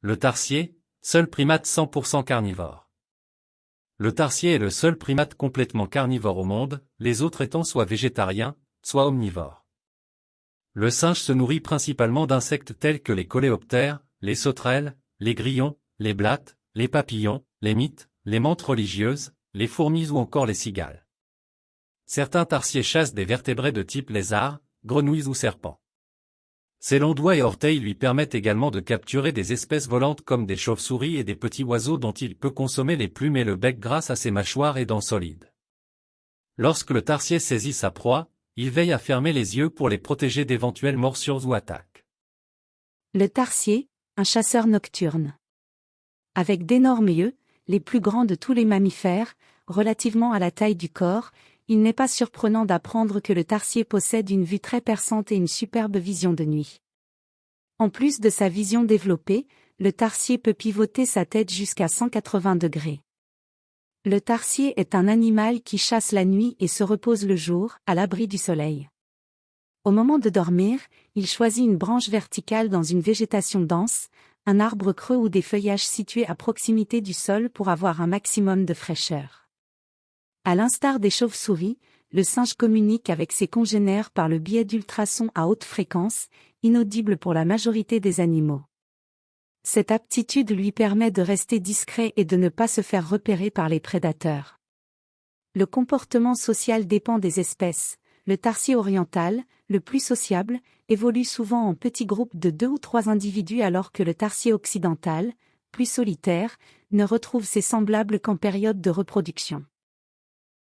Le tarsier, seul primate 100% carnivore. Le tarsier est le seul primate complètement carnivore au monde, les autres étant soit végétariens, soit omnivores. Le singe se nourrit principalement d'insectes tels que les coléoptères, les sauterelles, les grillons, les blattes, les papillons, les mites, les menthes religieuses, les fourmis ou encore les cigales. Certains tarsiers chassent des vertébrés de type lézard, grenouilles ou serpents. Ses longs doigts et orteils lui permettent également de capturer des espèces volantes comme des chauves-souris et des petits oiseaux dont il peut consommer les plumes et le bec grâce à ses mâchoires et dents solides. Lorsque le tarsier saisit sa proie, il veille à fermer les yeux pour les protéger d'éventuelles morsures ou attaques. Le tarsier, un chasseur nocturne. Avec d'énormes yeux, les plus grands de tous les mammifères, relativement à la taille du corps, il n'est pas surprenant d'apprendre que le tarsier possède une vue très perçante et une superbe vision de nuit. En plus de sa vision développée, le tarsier peut pivoter sa tête jusqu'à 180 degrés. Le tarsier est un animal qui chasse la nuit et se repose le jour, à l'abri du soleil. Au moment de dormir, il choisit une branche verticale dans une végétation dense, un arbre creux ou des feuillages situés à proximité du sol pour avoir un maximum de fraîcheur. À l'instar des chauves-souris, le singe communique avec ses congénères par le biais d'ultrasons à haute fréquence, inaudibles pour la majorité des animaux. Cette aptitude lui permet de rester discret et de ne pas se faire repérer par les prédateurs. Le comportement social dépend des espèces. Le tarsier oriental, le plus sociable, évolue souvent en petits groupes de 2 ou 3 individus alors que le tarsier occidental, plus solitaire, ne retrouve ses semblables qu'en période de reproduction.